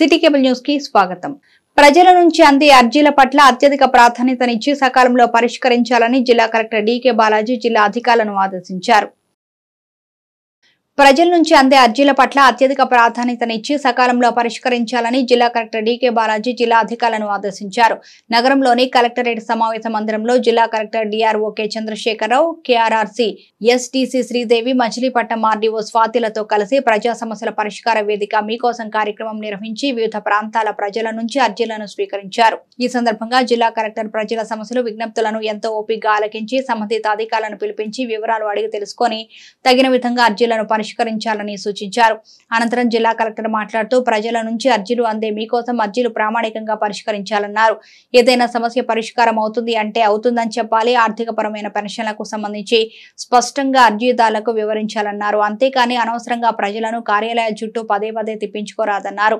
City cable news కి స్వాగతం. ప్రజల నుంచి అందే అర్జీల పట్ల అత్యధిక ప్రాధాన్యతనిచ్చి సకాలంలో పరిష్కరించాలని జిల్లా కలెక్టర్ డి.కే. బాలాజీ జిల్లా అధికారులను ఆదేశించారు. ప్రజల నుంచి అందే అర్జీల పట్ల అత్యధిక ప్రాధాన్యతనిచ్చి సకాలంలో పరిష్కరించాలని జిల్లా కలెక్టర్ డి.కే. బాలాజీ జిల్లా అధికారులను ఆదేశించారు. నగరంలోని కలెక్టరేట్ సమావేశ మందిరంలో జిల్లా collector DRO K. Chandrasekhara Rao, KRRC SDC Sridevi, Machilipatnam RDO స్వాతిలతో కలిసి ప్రజా సమస్యల పరిష్కార వేదిక మీకోసం కార్యక్రమం నిర్వహించి వివిధ ప్రాంతాల ప్రజల నుంచి అర్జీలను స్వీకరించారు. ఈ సందర్భంగా జిల్లా కలెక్టర్ ప్రజల సమస్యలు, విజ్ఞప్తులను ఎంతో ఓపికగా ఆలకించి సంబంధిత అధికారులను పిలిపించి వివరాలు అడిగి తెలుసుకొని తగిన విధంగా అర్జీలను పరిష్కరించాలని సూచించారు. అనంతరం జిల్లా కలెక్టర్ మాట్లాడుతూ ప్రజల నుంచి అర్జీలు అందే మీకోసం అర్జీలు ప్రామాణికంగా పరిష్కరించాలన్నారు. ఏదైనా సమస్య పరిష్కారం అవుతుంది అంటే అవుతుందని చెప్పాలి. ఆర్థిక పరమైన పెన్షన్లకు సంబంధించి స్పష్టంగా అర్జీదారులకు వివరించాలన్నారు. అంతేకాని అనవసరంగా ప్రజలను కార్యాలయాల చుట్టూ పదే పదే తిప్పించుకోరాదన్నారు.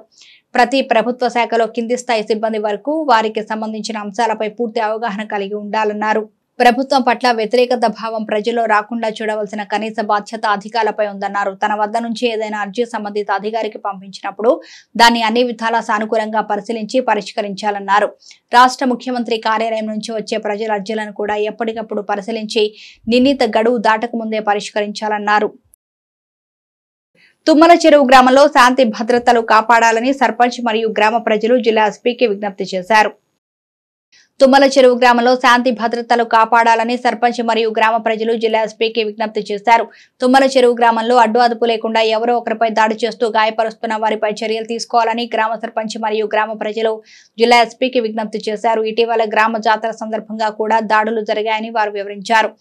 ప్రతి ప్రభుత్వ శాఖలో కింది స్థాయి సిబ్బంది వరకు వారికి సంబంధించిన అంశాలపై పూర్తి అవగాహన కలిగి ఉండాలన్నారు. ప్రభుత్వం పట్ల వ్యతిరేకత భావం ప్రజల్లో రాకుండా చూడవలసిన కనీస బాధ్యత అధికారులపై ఉందన్నారు. తన వద్ద నుంచి ఏదైనా అర్జీ సంబంధిత అధికారికి పంపించినప్పుడు దాన్ని అన్ని విధాలా సానుకూలంగా పరిశీలించి పరిష్కరించాలన్నారు. రాష్ట్ర ముఖ్యమంత్రి కార్యాలయం నుంచి వచ్చే ప్రజల అర్జీలను కూడా ఎప్పటికప్పుడు పరిశీలించి నిర్ణీత గడువు దాటక ముందే పరిష్కరించాలన్నారు. తుమ్మల చెరువు గ్రామంలో శాంతి భద్రతలు కాపాడాలని సర్పంచ్ మరియు గ్రామ ప్రజలు జిల్లా ఎస్పీకి విజ్ఞప్తి చేశారు. తుమ్మల చెరువు గ్రామంలో శాంతి భద్రతలు కాపాడాలని సర్పంచ్ మరియు గ్రామ ప్రజలు జిల్లా ఎస్పీకి విజ్ఞప్తి చేశారు. తుమ్మల చెరువు గ్రామంలో అడ్డు అదుపు లేకుండా ఎవరో ఒకరిపై దాడి చేస్తూ గాయపరుస్తున్న వారిపై చర్యలు తీసుకోవాలని గ్రామ సర్పంచ్ మరియు గ్రామ ప్రజలు జిల్లా ఎస్పీకి విజ్ఞప్తి చేశారు. ఇటీవల గ్రామ జాతర సందర్భంగా కూడా దాడులు జరిగాయని వారు వివరించారు.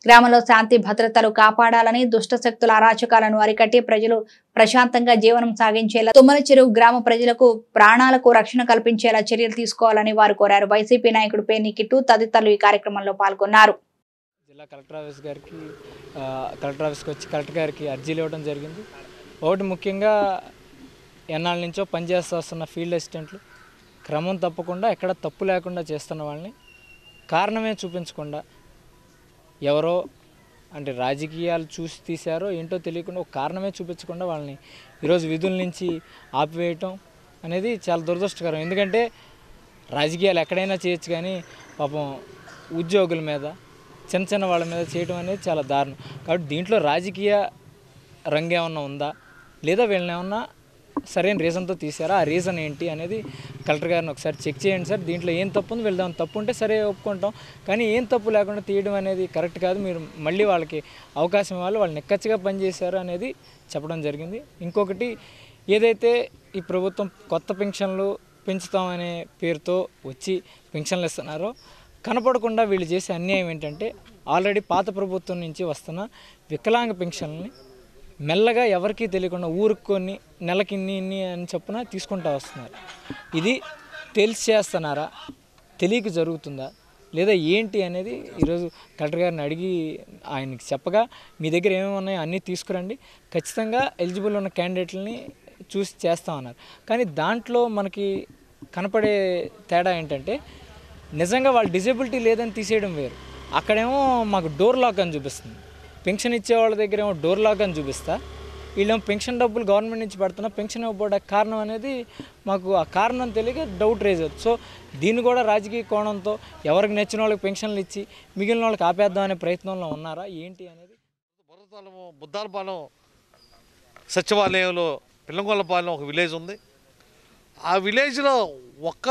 గ్రామంలో శాంతి భద్రతలు కాపాడాలని, దుష్ట శక్తుల అరాచకాలను అరికట్టి ప్రజలు ప్రశాంతంగా జీవనం సాగించేలా తుమ్మల చెరువు గ్రామ ప్రజలకు ప్రాణాలకు రక్షణ కల్పించేలా చర్యలు తీసుకోవాలని వారు కోరారు. వైసీపీ నాయకుడు పేర్ని కిట్టు తదితరులు ఈ కార్యక్రమంలో పాల్గొన్నారు. జిల్లా కలెక్టర్ ఆఫీస్కి వచ్చి కలెక్టర్ గారికి అర్జీలు ఇవ్వడం జరిగింది. ఒకటి ముఖ్యంగా ఎన్నాళ్ళ నుంచో పనిచేస్తూ వస్తున్న ఫీల్డ్ అసిస్టెంట్లు క్రమం తప్పకుండా ఎక్కడ తప్పు లేకుండా చేస్తున్న వాళ్ళని కారణమే చూపించకుండా ఎవరో అంటే రాజకీయాలు చూసి తీశారో ఏంటో తెలియకుండా ఒక కారణమే చూపించకుండా వాళ్ళని ఈరోజు విధుల నుంచి ఆపివేయటం అనేది చాలా దురదృష్టకరం. ఎందుకంటే రాజకీయాలు ఎక్కడైనా చేయొచ్చు, కానీ పాపం ఉద్యోగుల మీద చిన్న చిన్న వాళ్ళ మీద చేయడం అనేది చాలా దారుణం. కాబట్టి దీంట్లో రాజకీయ రంగు ఏమన్నా ఉందా, లేదా వీళ్ళని ఏమన్నా సరైన రీజన్తో తీసారా, ఆ రీజన్ ఏంటి అనేది కలెక్టర్ గారిని ఒకసారి చెక్ చేయండి సార్. దీంట్లో ఏం తప్పు ఉంది, వెళ్దాం, తప్పు ఉంటే సరే ఒప్పుకుంటాం, కానీ ఏం తప్పు లేకుండా తీయడం అనేది కరెక్ట్ కాదు. మీరు మళ్ళీ వాళ్ళకి అవకాశం ఇవ్వాలి, వాళ్ళు నిక్కచ్చిగా పనిచేశారు అనేది చెప్పడం జరిగింది. ఇంకొకటి, ఏదైతే ఈ ప్రభుత్వం కొత్త పెన్షన్లు పెంచుతామనే పేరుతో వచ్చి పెన్షన్లు ఇస్తున్నారో కనపడకుండా వీళ్ళు చేసే అన్యాయం ఏంటంటే ఆల్రెడీ పాత ప్రభుత్వం నుంచి వస్తున్న వికలాంగ పెన్షన్ని మెల్లగా ఎవరికీ తెలియకుండా ఊరుకొని నెలకి ఇన్ని అని చొప్పున తీసుకుంటూ వస్తున్నారు. ఇది తెలిసి చేస్తున్నారా, తెలియక జరుగుతుందా, లేదా ఏంటి అనేది ఈరోజు కలెక్టర్ గారిని అడిగి ఆయనకి చెప్పగా మీ దగ్గర ఏమేమి ఉన్నాయో అన్నీ తీసుకురండి, ఖచ్చితంగా ఎలిజిబుల్ ఉన్న క్యాండిడేట్లని చూసి చేస్తామన్నారు. కానీ దాంట్లో మనకి కనపడే తేడా ఏంటంటే నిజంగా వాళ్ళు డిజేబిలిటీ లేదని తీసేయడం వేరు. అక్కడేమో మాకు డోర్ లాక్ అని చూపిస్తుంది, పెన్షన్ ఇచ్చే వాళ్ళ దగ్గర ఏమో డోర్ లాక్ అని చూపిస్తా, వీళ్ళేమో పెన్షన్ డబ్బులు గవర్నమెంట్ నుంచి పడుతున్నా పెన్షన్ ఇవ్వకపోవడానికి కారణం అనేది మాకు ఆ కారణం తెలియక డౌట్ రేజ్ అవుతుంది. సో దీన్ని కూడా రాజకీయ కోణంతో ఎవరికి నచ్చిన వాళ్ళకి పెన్షన్లు ఇచ్చి మిగిలిన వాళ్ళకి ఆపేద్దాం అనే ప్రయత్నంలో ఉన్నారా ఏంటి అనేది. బుద్ధాలపాలెం సచివాలయంలో పిల్లంగొల్లపాలెం ఒక విలేజ్ ఉంది. ఆ విలేజ్లో ఒక్క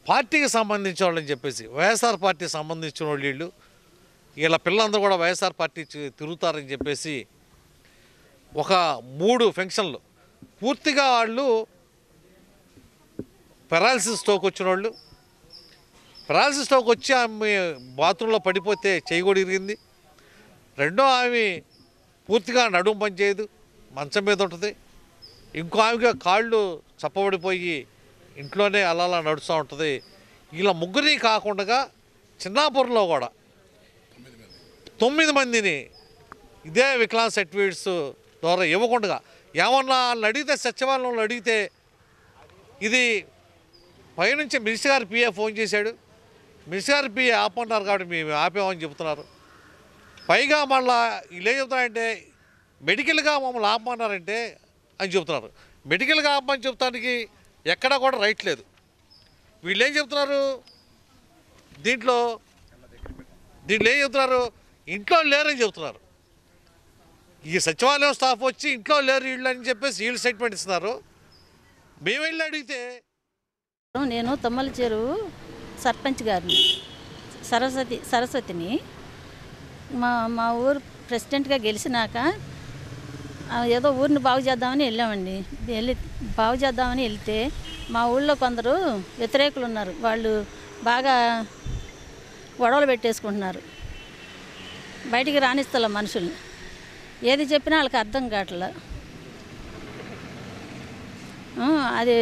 పార్టీకి సంబంధించిన వాళ్ళని చెప్పేసి వైఎస్ఆర్ పార్టీకి సంబంధించిన వీళ్ళు వీళ్ళ పిల్లలందరూ కూడా వైఎస్ఆర్ పార్టీ తిరుగుతారని చెప్పేసి ఒక 3 ఫంక్షన్లు పూర్తిగా వాళ్ళు పెరాలసిస్ స్ట్రోక్ వచ్చిన వాళ్ళు, పెరాలసిస్ స్ట్రోక్ వచ్చి ఆమె బాత్రూంలో పడిపోతే చెయ్యి కూడా ఇరిగింది. రెండో ఆమె పూర్తిగా నడుము పనిచేయదు, మంచం మీద ఉంటుంది. ఇంకో ఆమెగా కాళ్ళు చప్పబడిపోయి ఇంట్లోనే అలా నడుస్తూ ఉంటుంది. ఇలా ముగ్గురిని కాకుండా చిన్నాపురంలో కూడా 9 మందిని ఇదే వికలాంగ్ సర్టిఫికేట్స్ ద్వారా ఇవ్వకుండా ఏమన్నా వాళ్ళని అడిగితే సచివాలయంలో అడిగితే ఇది పైనుంచి మినిస్టర్ గారి పిఏ ఫోన్ చేశాడు, మినిస్టర్ గారి పిఏ ఆపమన్నారు కాబట్టి మేము ఆపేమని చెబుతున్నారు. పైగా మళ్ళీ వీళ్ళు ఏం చెప్తున్నారంటే మెడికల్గా మమ్మల్ని ఆపమన్నారంటే అని చెబుతున్నారు. మెడికల్గా ఆపమని చెప్తానికి ఎక్కడా కూడా రైట్ లేదు. వీళ్ళు ఏం చెప్తున్నారు, దీంట్లో ఏం చెప్తున్నారు, ఇంట్లో లేరని చెప్తున్నారు. ఈ సచివాలయం స్టాఫ్ వచ్చి ఇంట్లో లేరు వీళ్ళు అని చెప్పేసి వీళ్ళు స్టేట్మెంట్ ఇస్తున్నారు. మేము వెళ్ళి అడిగితే, నేను తమ్మల చెరువు సర్పంచ్ గారిని సరస్వతిని మా ఊరు ప్రెసిడెంట్గా గెలిచినాక ఏదో ఊరిని బాగు చేద్దామని వెళ్ళామండి. బాగు చేద్దామని వెళ్తే మా ఊళ్ళో కొందరు వ్యతిరేకులు ఉన్నారు. వాళ్ళు బాగా గొడవలు పెట్టేసుకుంటున్నారు. బయటికి రానిస్తలే మనుషుల్ని. ఏది చెప్పినా వాళ్ళకి అర్థం కావట్లే. అది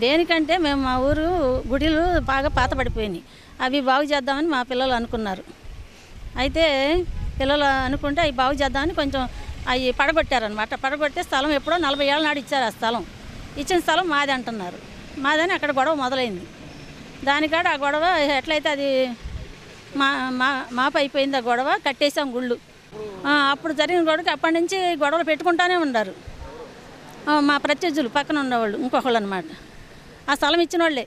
దేనికంటే మేము మా ఊరు గుడిలు బాగా పాత పడిపోయినాయి, అవి బాగు చేద్దామని మా పిల్లలు అనుకున్నారు. అయితే పిల్లలు అనుకుంటే అవి బాగు చేద్దామని కొంచెం అవి పడగొట్టారనమాట. పడగొట్టే స్థలం ఎప్పుడో 40 ఏళ్ళ నాడు ఇచ్చారు. ఆ స్థలం ఇచ్చిన స్థలం మాది అంటున్నారు. మాదని అక్కడ గొడవ మొదలైంది. దానికాడ ఆ గొడవ ఎట్లయితే అది మాపు అయిపోయింది. ఆ గొడవ కట్టేసాం గుళ్ళు. అప్పుడు జరిగిన గొడవకి అప్పటి నుంచి గొడవలు పెట్టుకుంటానే ఉన్నారు. మా ప్రత్యర్థులు పక్కన ఉన్నవాళ్ళు ఇంకొకళ్ళు అనమాట. ఆ స్థలం ఇచ్చిన వాళ్ళే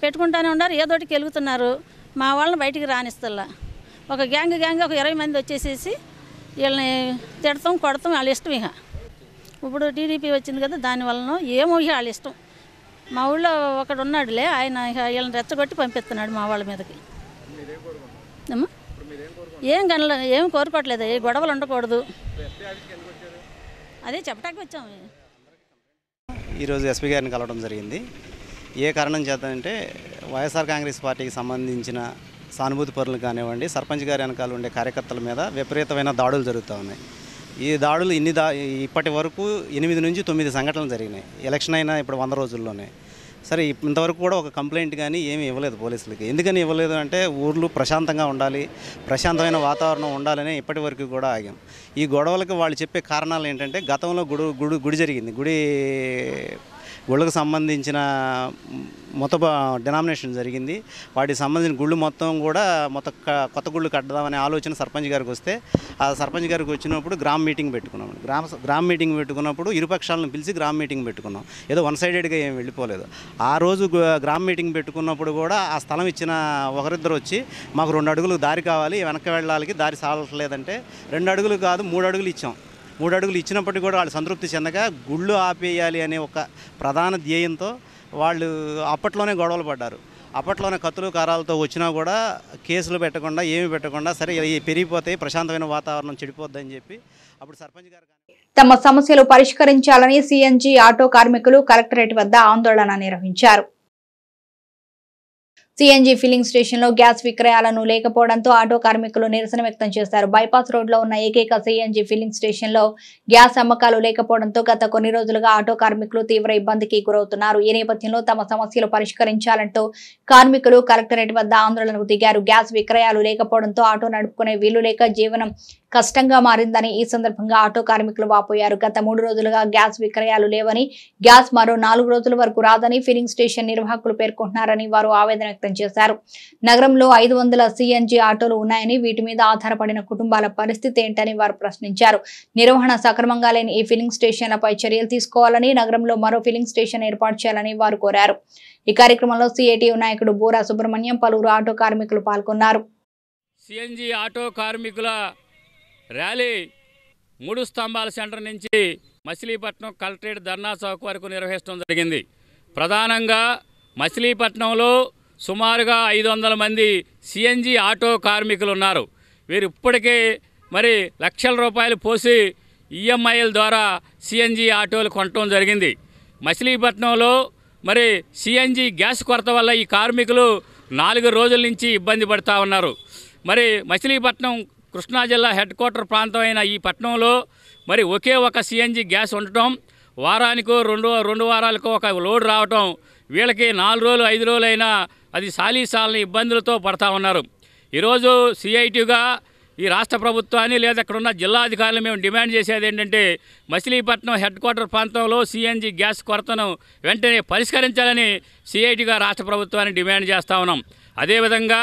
పెట్టుకుంటానే ఉన్నారు. ఏదోటికి వెలుగుతున్నారు. మా వాళ్ళని బయటికి రానిస్తల్లా. ఒక గ్యాంగ్ ఒక 20 మంది వచ్చేసేసి వీళ్ళని తిడతాం కొడతాం, వాళ్ళ ఇష్టం. ఇక ఇప్పుడు టీడీపీ వచ్చింది కదా, దానివల్ల ఏమో ఇక వాళ్ళ ఇష్టం. మా ఊళ్ళో ఒకడు ఉన్నాడులే, ఆయన ఇక వీళ్ళని రెచ్చగొట్టి పంపిస్తున్నాడు మా వాళ్ళ మీదకి. ఏం కోరుకోవట్లేదు, ఏ గొడవలు ఉండకూడదు, అదే చెప్పడానికి వచ్చాము. ఈరోజు ఎస్పీ గారిని కలవడం జరిగింది. ఏ కారణం చేద్దామంటే వైఎస్ఆర్ కాంగ్రెస్ పార్టీకి సంబంధించిన సానుభూతి పరులు కానివ్వండి, సర్పంచ్ గారి వెనకాల ఉండే కార్యకర్తల మీద విపరీతమైన దాడులు జరుగుతూ ఉన్నాయి. ఈ దాడులు ఇప్పటి వరకు 8 నుంచి 9 సంఘటనలు జరిగినాయి. ఎలక్షన్ అయినా ఇప్పుడు 100 రోజుల్లోనే. సరే, ఇంతవరకు కూడా ఒక కంప్లైంట్ కానీ ఏమీ ఇవ్వలేదు పోలీసులకి. ఎందుకని ఇవ్వలేదు అంటే ఊర్లు ప్రశాంతంగా ఉండాలి, ప్రశాంతమైన వాతావరణం ఉండాలని ఇప్పటి వరకు కూడా ఆగాం. ఈ గొడవలకు వాళ్ళు చెప్పే కారణాలు ఏంటంటే, గతంలో గుడి జరిగింది. గుళ్ళకు సంబంధించిన మొత్తం డినామినేషన్ జరిగింది. వాటికి సంబంధించిన గుళ్ళు మొత్తం కొత్త గుళ్ళు కట్టదామనే ఆలోచన సర్పంచ్ గారికి వస్తే, ఆ సర్పంచ్ గారికి వచ్చినప్పుడు గ్రామ మీటింగ్ పెట్టుకున్నాం. గ్రామ మీటింగ్ పెట్టుకున్నప్పుడు ఇరుపక్షాలను పిలిచి గ్రామ మీటింగ్ పెట్టుకున్నాం. ఏదో వన్ సైడెడ్గా ఏం వెళ్ళిపోలేదు. ఆ రోజు గ్రామ మీటింగ్ పెట్టుకున్నప్పుడు కూడా ఆ స్థలం ఇచ్చిన ఒకరిద్దరు వచ్చి, మాకు 2 అడుగులు దారి కావాలి, వెనక్కి వెళ్ళాలి, దారి సాలట్లేదంటే 2 అడుగులు కాదు 3 అడుగులు ఇచ్చాం. 3 అడుగులు ఇచ్చినప్పటికీ కూడా వాళ్ళు సంతృప్తి చెందక గుళ్ళు ఆపేయాలి అనే ఒక ప్రధాన ధ్యేయంతో వాళ్ళు అప్పట్లోనే గొడవలు పడ్డారు. అప్పట్లోనే కత్తులు కారాలతో వచ్చినా కూడా కేసులు పెట్టకుండా ఏమి పెట్టకుండా, సరే పెరిగిపోతే ప్రశాంతమైన వాతావరణం చెడిపోద్దని చెప్పి అప్పుడు సర్పంచ్ గారు తమ సమస్యలు పరిష్కరించాలని సిఎన్జి ఆటో కార్మికులు కలెక్టరేట్ వద్ద ఆందోళన నిర్వహించారు. సిఎన్జి ఫిల్లింగ్ స్టేషన్ లో గ్యాస్ విక్రయాలను లేకపోవడంతో ఆటో కార్మికులు నిరసన వ్యక్తం చేశారు. బైపాస్ రోడ్ లో ఉన్న ఏకైక సిఎన్జి ఫిల్లింగ్ స్టేషన్ లో గ్యాస్ అమ్మకాలు లేకపోవడంతో గత కొన్ని రోజులుగా ఆటో కార్మికులు తీవ్ర ఇబ్బందికి గురవుతున్నారు. ఈ నేపథ్యంలో తమ సమస్యలు పరిష్కరించాలంటూ కార్మికులు కలెక్టరేట్ వద్ద ఆందోళనకు దిగారు. గ్యాస్ విక్రయాలు లేకపోవడంతో ఆటో నడుపుకునే వీలు లేక జీవనం కష్టంగా మారిందని ఈ సందర్భంగా ఆటో కార్మికులు వాపోయారు. గత 3 రోజులుగా గ్యాస్ విక్రయాలు లేవని, గ్యాస్ మరో 4 రోజుల వరకు రాదని ఫిల్లింగ్ స్టేషన్ నిర్వాహకులు పేర్కొంటున్నారని వారు ఆవేదన వ్యక్తం చేశారు. నగరంలో 500 సిఎన్జి ఆటోలు ఉన్నాయని, వీటి మీద ఆధారపడిన కుటుంబాల పరిస్థితి ఏంటని వారు ప్రశ్నించారు. నిర్వహణ సక్రమంగా లేని ఈ ఫిల్లింగ్ స్టేషన్లపై చర్యలు తీసుకోవాలని, నగరంలో మరో ఫిల్లింగ్ స్టేషన్ ఏర్పాటు చేయాలని వారు కోరారు. ఈ కార్యక్రమంలో సిఐటియు నాయకుడు బూరా సుబ్రహ్మణ్యం, పలువురు ఆటో కార్మికులు పాల్గొన్నారు. సిఎన్జి ఆటో కార్మికుల ర్యాలీ 3 స్తంభాల సెంటర్ నుంచి మచిలీపట్నం కలెక్టరేట్ ధర్నా చౌక్ వరకు నిర్వహించడం జరిగింది. ప్రధానంగా మచిలీపట్నంలో సుమారుగా 500 మంది సిఎన్జి ఆటో కార్మికులు ఉన్నారు. వీరు ఇప్పటికే మరి లక్షల రూపాయలు పోసి ఈఎంఐల ద్వారా సిఎన్జి ఆటోలు కొనటం జరిగింది. మచిలీపట్నంలో మరి సిఎన్జి గ్యాస్ కొరత వల్ల ఈ కార్మికులు 4 రోజుల నుంచి ఇబ్బంది పడుతూ ఉన్నారు. మరి మచిలీపట్నం కృష్ణా జిల్లా హెడ్ క్వార్టర్ ప్రాంతం అయిన ఈ పట్టణంలో మరి ఒకే ఒక సిఎన్జి గ్యాస్ ఉండటం, వారానికో 2 వారాలకో ఒక లోడ్ రావటం, వీళ్ళకి 4 రోజులు 5 రోజులైనా అది సాలని ఇబ్బందులతో పడతా ఉన్నారు. ఈరోజు సిఐటిగా ఈ రాష్ట్ర ప్రభుత్వాన్ని లేదా ఇక్కడున్న జిల్లాధికారులు మేము డిమాండ్ చేసేది ఏంటంటే, మచిలీపట్నం హెడ్ క్వార్టర్ ప్రాంతంలో సిఎన్జి గ్యాస్ కొరతను వెంటనే పరిష్కరించాలని సిఐటిగా రాష్ట్ర ప్రభుత్వాన్ని డిమాండ్ చేస్తూ ఉన్నాం. అదేవిధంగా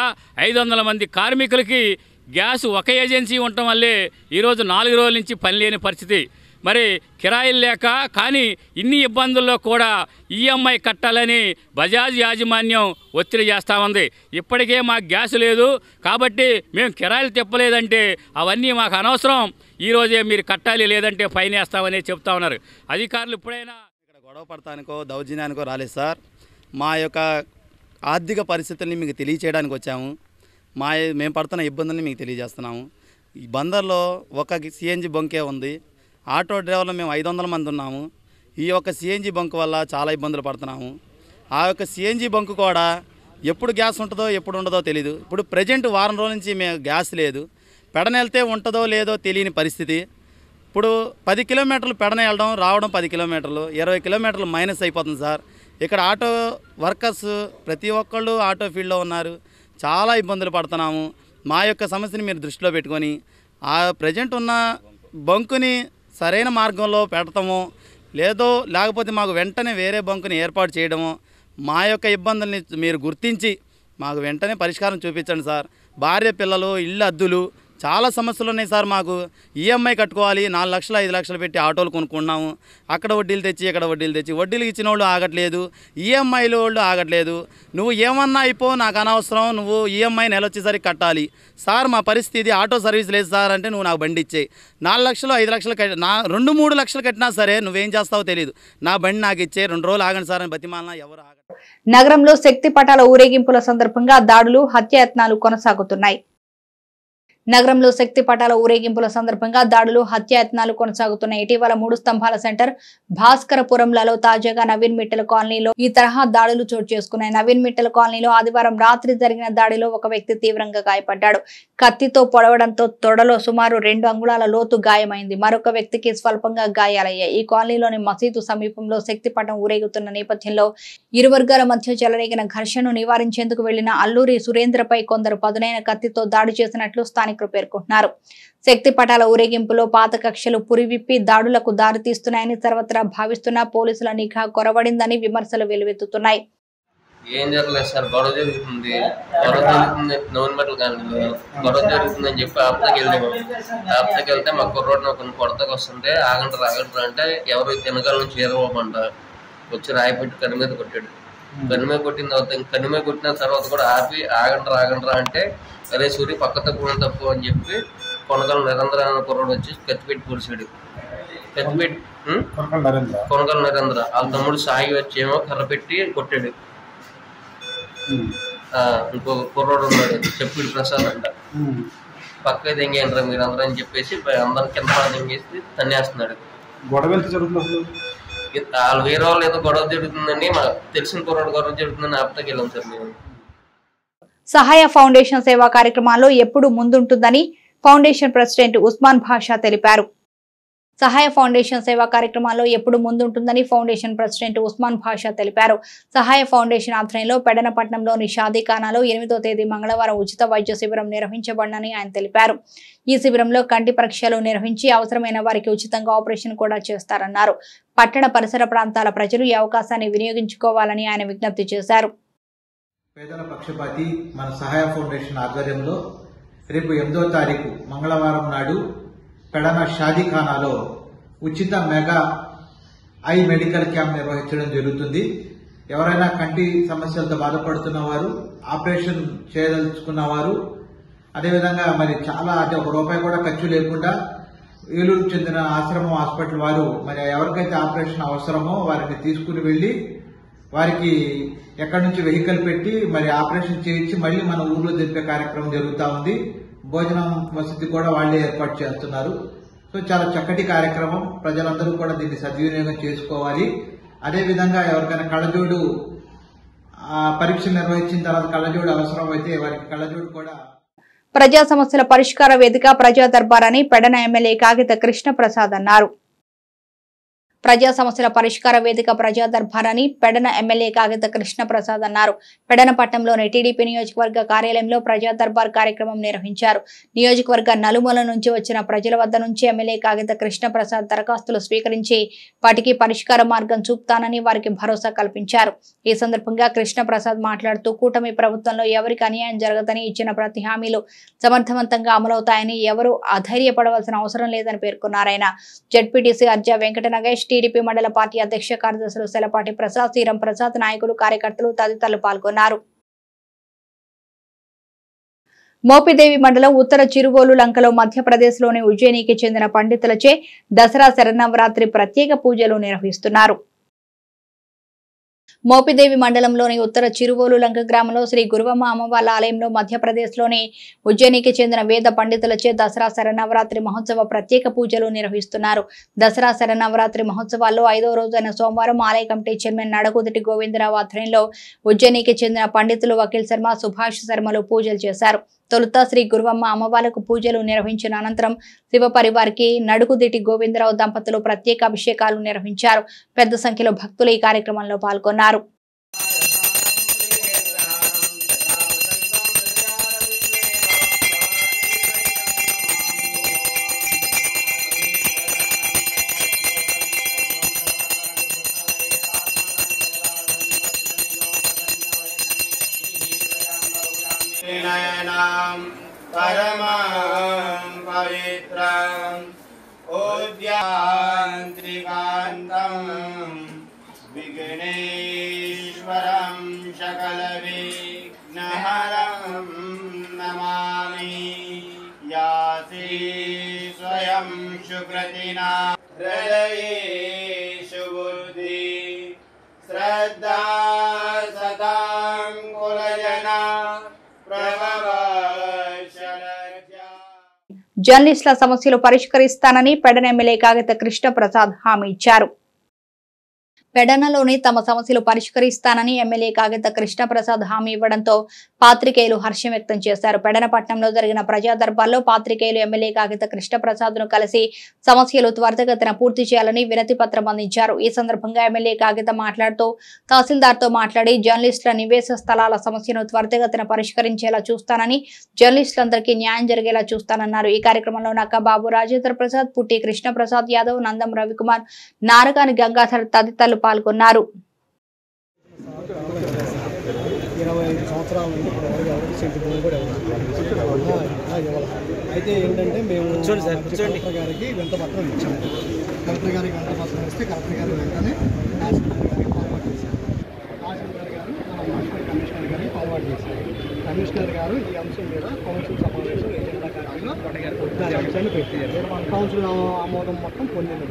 500 మంది కార్మికులకి గ్యాస్ ఒక ఏజెన్సీ ఉండటం వల్లే ఈరోజు 4 రోజుల నుంచి పని లేని పరిస్థితి. మరి కిరాయిలు లేక కానీ ఇన్ని ఇబ్బందుల్లో కూడా ఈఎంఐ కట్టాలని బజాజ్ యాజమాన్యం ఒత్తిడి చేస్తూ ఉంది. ఇప్పటికే మాకు గ్యాస్ లేదు కాబట్టి మేము కిరాయిలు తిప్పలేదంటే అవన్నీ మాకు అనవసరం, ఈరోజే మీరు కట్టాలి లేదంటే ఫైన్ వేస్తామని చెప్తా ఉన్నారు. అధికారులు ఇప్పుడైనా ఇక్కడ గొడవ పడటానికో దౌర్జన్యానికో రాలేదు సార్. మా యొక్క ఆర్థిక పరిస్థితుల్ని మీకు తెలియచేయడానికి వచ్చాము. మేము పడుతున్న ఇబ్బందుల్ని మీకు తెలియజేస్తున్నాము. ఈ బందర్లో ఒక సిఎన్జి బంకే ఉంది. ఆటో డ్రైవర్లు మేము 500 మంది ఉన్నాము. ఈ యొక్క సిఎన్జి బంక్ వల్ల చాలా ఇబ్బందులు పడుతున్నాము. ఆ యొక్క సిఎన్జి బంక్ కూడా ఎప్పుడు గ్యాస్ ఉంటుందో ఎప్పుడు ఉండదో తెలీదు. ఇప్పుడు ప్రజెంట్ వారం రోజుల నుంచి మేము గ్యాస్ లేదు. పెడన వెళ్తే ఉంటుందో లేదో తెలియని పరిస్థితి. ఇప్పుడు 10 కిలోమీటర్లు పెడన వెళ్ళడం రావడం 10 కిలోమీటర్లు 20 కిలోమీటర్లు మైనస్ అయిపోతుంది సార్. ఇక్కడ ఆటో వర్కర్స్ ప్రతి ఒక్కళ్ళు ఆటో ఫీల్డ్లో ఉన్నారు. చాలా ఇబ్బందులు పడుతున్నాము. మా యొక్క సమస్యని మీరు దృష్టిలో పెట్టుకొని ఆ ప్రజెంట్ ఉన్న బంకుని సరైన మార్గంలో పెడతామో లేకపోతే మాకు వెంటనే వేరే బంకుని ఏర్పాటు చేయడమో, మా యొక్క ఇబ్బందుల్ని మీరు గుర్తించి మాకు వెంటనే పరిష్కారం చూపించండి సార్. భార్య పిల్లలు, ఇల్లు అద్దులు, చాలా సమస్యలు ఉన్నాయి సార్. మాకు ఈఎంఐ కట్టుకోవాలి. 4 లక్షలు 5 లక్షలు పెట్టి ఆటోలు కొనుక్కున్నాము. అక్కడ వడ్డీలు తెచ్చి ఇక్కడ వడ్డీలు తెచ్చి వడ్డీలు ఇచ్చిన వాళ్ళు ఆగట్లేదు, ఈఎంఐలు వాళ్ళు ఆగట్లేదు. నువ్వు ఏమన్నా అయిపో, నాకు అనవసరం, నువ్వు ఈఎంఐ నెల వచ్చేసరికి కట్టాలి సార్. మా పరిస్థితి ఆటో సర్వీస్ లేదు సార్ అంటే నువ్వు నాకు బండి ఇచ్చేయి. 4 లక్షలు 5 లక్షలు 2-3 లక్షలు కట్టినా సరే నువ్వేం చేస్తావో తెలియదు. నా బండి నాకు ఇచ్చే 2 రోజులు ఆగండి సార్ అని బతిమాలనా ఎవరు ఆగండి. నగరంలో శక్తి పటాల ఊరేగింపుల సందర్భంగా దాడులు, హత్యాయత్నాలు కొనసాగుతున్నాయి. నగరంలో శక్తి పటాల ఊరేగింపుల సందర్భంగా దాడులు, హత్యాయత్నాలు కొనసాగుతున్నాయి. ఇటీవల 3 స్తంభాల సెంటర్, భాస్కరపురంలలో, తాజాగా నవీన్ మిట్టల కాలనీలో ఈ తరహా దాడులు చోటు చేసుకున్నాయి. నవీన్ మిట్టల కాలనీలో ఆదివారం రాత్రి జరిగిన దాడిలో ఒక వ్యక్తి తీవ్రంగా గాయపడ్డాడు. కత్తితో పొడవడంతో తొడలో సుమారు 2 అంగుళాల లోతు గాయమైంది. మరొక వ్యక్తికి స్వల్పంగా గాయాలయ్యాయి. ఈ కాలనీలోని మసీదు సమీపంలో శక్తి పటం ఊరేగుతున్న నేపథ్యంలో ఇరు వర్గాల మధ్య చెలరేగిన ఘర్షణను నివారించేందుకు వెళ్లిన అల్లూరి సురేంద్రపై కొందరు పదునైన కత్తితో దాడి చేసినట్లు స్థానికులు పేర్కొంటున్నారు. శక్తి పటాల ఊరేగింపులో పాత కక్షలు పురివిప్పి దాడులకు దారితీస్తున్నాయని సర్వత్రా భావిస్తున్న పోలీసుల నిఘా కొరవడిందని విమర్శలు వెల్లువెత్తుతున్నాయి. ఏం జరగలేదు సార్, గొడవ జరుగుతుంది నవంబర్లు కానీ గొడవ జరుగుతుందని చెప్పి ఆప్తకి వెళ్తే మా కుర్రోడ్ని కొన్ని కొడతకు వస్తుంటే ఆగంటారు అంటే ఎవరు వెనకాల నుంచి ఏరవమంట వచ్చి రాయి పెట్టి కని మీద కొట్టాడు. కని మీద కొట్టిన తర్వాత కని మీద కొట్టిన తర్వాత కూడా ఆపి ఆగంటారా అంటే అరే సూరి పక్క తప్పు అని చెప్పి కొనగల నిరంధ్ర అన్న కుర్రోడు వచ్చి కత్తిపెట్టి పొడిచాడు. కత్తిపెట్టి కొనగల నిరంధ్ర వాళ్ళ తమ్ముడు సాగి వచ్చేమో కర్ర పెట్టి కొట్టాడు. ఇంకో కుర్రోడు ఉన్నాడు చెప్పుడు ప్రసాద్ అంట, పక్క దెంగేంటారా మీరు అందరూ అని చెప్పేసి అందరం కింద దెంగేసి తన్నేస్తున్నాడు. వాళ్ళు వేరే వాళ్ళు ఏదో గొడవ జరుగుతుందని మాకు తెలిసిన కుర్రోడు గొడవ జరుగుతుందని ఆప్తకి వెళ్ళాం సార్. మేము సహాయ ఫౌండేషన్ సేవా కార్యక్రమాల్లో ఎప్పుడు ముందుంటుందని ఫౌండేషన్ ప్రెసిడెంట్ ఉస్మాన్ బాషా తెలిపారు. సహాయ ఫౌండేషన్ సేవా కార్యక్రమాల్లో ఎప్పుడు ముందుంటుందని ఫౌండేషన్ ప్రెసిడెంట్ ఉస్మాన్ బాషా తెలిపారు. సహాయ ఫౌండేషన్ ఆధ్వర్యంలో పెడనపట్నంలోని షాదీఖానాలో 8వ తేదీ మంగళవారం ఉచిత వైద్య శిబిరం నిర్వహించబడిందని ఆయన తెలిపారు. ఈ శిబిరంలో కంటి పరీక్షలు నిర్వహించి అవసరమైన వారికి ఉచితంగా ఆపరేషన్ కూడా చేస్తారన్నారు. పట్టణ పరిసర ప్రాంతాల ప్రజలు ఈ అవకాశాన్ని వినియోగించుకోవాలని ఆయన విజ్ఞప్తి చేశారు. పేదల పక్షపాతి మన సహాయ ఫౌండేషన్ ఆధ్వర్యంలో రేపు 8వ తారీఖు మంగళవారం నాడు పెడన షాదీఖానాలో ఉచిత మెగా ఐ మెడికల్ క్యాంప్ నిర్వహించడం జరుగుతుంది. ఎవరైనా కంటి సమస్యలతో బాధపడుతున్న వారు, ఆపరేషన్ చేయదలుచుకున్న వారు, అదేవిధంగా మరి చాలా అంటే ₹1 కూడా ఖర్చు లేకుండా ఏలూరు చెందిన ఆశ్రమం హాస్పిటల్ వారు మరి ఎవరికైతే ఆపరేషన్ అవసరమో వారిని తీసుకుని వెళ్లి వారికి ఎక్కడి నుంచి వెహికల్ పెట్టి మరి ఆపరేషన్ చేయించి మళ్లీ మన ఊర్లో జరిపే కార్యక్రమం జరుగుతూ ఉంది. భోజనం వసతి కూడా వాళ్లే ఏర్పాటు చేస్తున్నారు. సో చాలా చక్కటి కార్యక్రమం, ప్రజలందరూ కూడా దీన్ని సద్వినియోగం చేసుకోవాలి. అదేవిధంగా ఎవరికైనా కళ్ళజోడు పరీక్షలు నిర్వహించిన తర్వాత కళ్ళజోడు అవసరం అయితే వారికి కళ్ళజోడు కూడా. ప్రజా సమస్యల పరిష్కార వేదిక ప్రజా దర్బార్ అని పెడన ఎమ్మెల్యే కాగిత కృష్ణ ప్రసాద్ అన్నారు. ప్రజా సమస్యల పరిష్కార వేదిక ప్రజా దర్బార్ అని పెడన ఎమ్మెల్యే కాగిత కృష్ణప్రసాద్ అన్నారు. పెడన పట్టణంలోని టీడీపీ నియోజకవర్గ కార్యాలయంలో ప్రజా దర్బార్ కార్యక్రమం నిర్వహించారు. నియోజకవర్గ నలుమూల నుంచి వచ్చిన ప్రజల వద్ద నుంచి ఎమ్మెల్యే కాగిత కృష్ణప్రసాద్ దరఖాస్తులు స్వీకరించి వాటికి పరిష్కార మార్గం చూపుతానని వారికి భరోసా కల్పించారు. ఈ సందర్భంగా కృష్ణప్రసాద్ మాట్లాడుతూ కూటమి ప్రభుత్వంలో ఎవరికి అన్యాయం జరగదని ఇచ్చిన ప్రతి హామీలు సమర్థవంతంగా అమలవుతాయని ఎవరూ అధైర్యపడవలసిన అవసరం లేదని పేర్కొన్నారు. ఆయన జెడ్పీటీసీ అర్జా వెంకట నగేష్, టీడీపీ మండల పార్టీ అధ్యక్ష కార్యదర్శులు సెలపాటి ప్రసాద్, శ్రీరం ప్రసాద్, నాయకులు, కార్యకర్తలు తదితరులు పాల్గొన్నారు. మోపిదేవి మండలం ఉత్తర చిరువోలు లంకలో మధ్యప్రదేశ్లోని ఉజ్జయినికి చెందిన పండితులచే దసరా శరన్నవరాత్రి ప్రత్యేక పూజలు నిర్వహిస్తున్నారు. మోపిదేవి మండలంలోని ఉత్తర చిరువోలు లంక గ్రామంలో శ్రీ గురువమ్మ అమ్మవార్ల ఆలయంలో మధ్యప్రదేశ్లోని ఉజ్జయినికి చెందిన వేద పండితులచే దసరా శరన్నవరాత్రి మహోత్సవ ప్రత్యేక పూజలు నిర్వహిస్తున్నారు. దసరా శరన్నవరాత్రి మహోత్సవాల్లో 5వ రోజైన సోమవారం ఆలయ కమిటీ చైర్మన్ నడకుదిటి గోవిందరావు ఆధ్వర్యంలో ఉజ్జయినికి చెందిన పండితులు వకీల్ శర్మ, సుభాష్ శర్మలు పూజలు చేశారు. తొలుత శ్రీ గురువమ్మ అమ్మవార్లకు పూజలు నిర్వహించిన అనంతరం శివ పరివారికి నడుకుదిటి గోవిందరావు దంపతులు ప్రత్యేక అభిషేకాలు నిర్వహించారు. పెద్ద సంఖ్యలో భక్తులు ఈ కార్యక్రమంలో పాల్గొన్నారు. परमं पवित्रं उद्यान्त्रिकान्तं विघ्नेश्वरं सकलविघ्नहरं नमामि। यासि स्वयं सुकृतिना हृदयेषु बुद्धि श्रद्धा सदां कुलजना జర్నలిస్టుల సమస్యలు పరిష్కరిస్తానని పెడన ఎమ్మెల్యే కాగిత కృష్ణప్రసాద్ హామీ ఇచ్చారు. పెడనలోని తమ సమస్యలు పరిష్కరిస్తానని ఎమ్మెల్యే కాగిత కృష్ణప్రసాద్ హామీ ఇవ్వడంతో పాత్రికేయులు హర్షం వ్యక్తం చేశారు. పెడన పట్టణంలో జరిగిన ప్రజా దర్బార్లో పాత్రికేయులు ఎమ్మెల్యే కాగిత కృష్ణప్రసాద్ ను కలిసి సమస్యలు త్వరితగతిన పూర్తి చేయాలని వినతి పత్రం అందించారు. ఈ సందర్భంగా ఎమ్మెల్యే కాగిత మాట్లాడుతూ తహసీల్దార్తో మాట్లాడి జర్నలిస్టుల నివేశ స్థలాల సమస్యను త్వరితగతిన పరిష్కరించేలా చూస్తానని, జర్నలిస్టులందరికీ న్యాయం జరిగేలా చూస్తానన్నారు. ఈ కార్యక్రమంలో నక్కబాబు, రాజేంద్ర ప్రసాద్, పుట్టి కృష్ణప్రసాద్ యాదవ్, నందం రవికుమార్, నారగాని గంగాధర్ తదితరులు పాల్గొన్నారు. 25 సంవత్సరాల నుండి ఎవరికి సెంటు భూమి కూడా అయితే ఏంటంటే మేము కలెక్టర్ గారికి వింతపత్రం ఇచ్చాము. కలెక్టర్ గారికి వింతపత్రం ఇస్తే కలెక్టర్ గారు వెంటనే తహసీల్దార్ గారికి ఫార్వర్డ్ చేశారు. తహసీల్దార్ గారు కమిషనర్ గారికి ఫార్వర్డ్ చేశారు. కమిషనర్ గారు ఈ అంశం మీద కౌన్సిల్ సమావేశం ఎజెండా కార్యక్రమంలో దాని అంశాన్ని పెట్టారు. కౌన్సిల్ ఆమోదం మొత్తం పొందింది.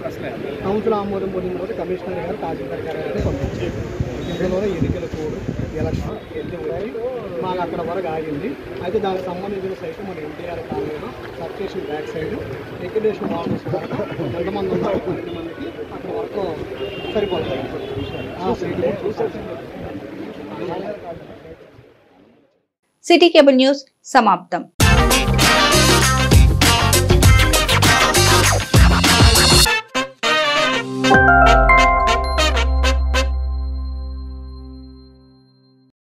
కౌన్సిల్ ఆమోదం పొందిన రోజు కమిషనర్ గారు తహసీల్దార్ గారికి పంపించారు. ఇందులోనే ఎన్నికల కోడ్, ఎలక్షన్ ఎన్ని ఉన్నాయి మాకు అక్కడ వరకు ఆగింది. అయితే దానికి సంబంధించిన సైట్ మన ఎన్టీఆర్ కాలనీలో సబ్స్టేషన్ బ్యాక్ సైడ్ ఎక్యుడేషన్ మోడల్స్ వరకు ఎంతమంది ఉన్నారు 12 మందికి అక్కడ వరకు సరిపోతుంది. సిటీ కేబుల్ న్యూస్ సమాప్తం.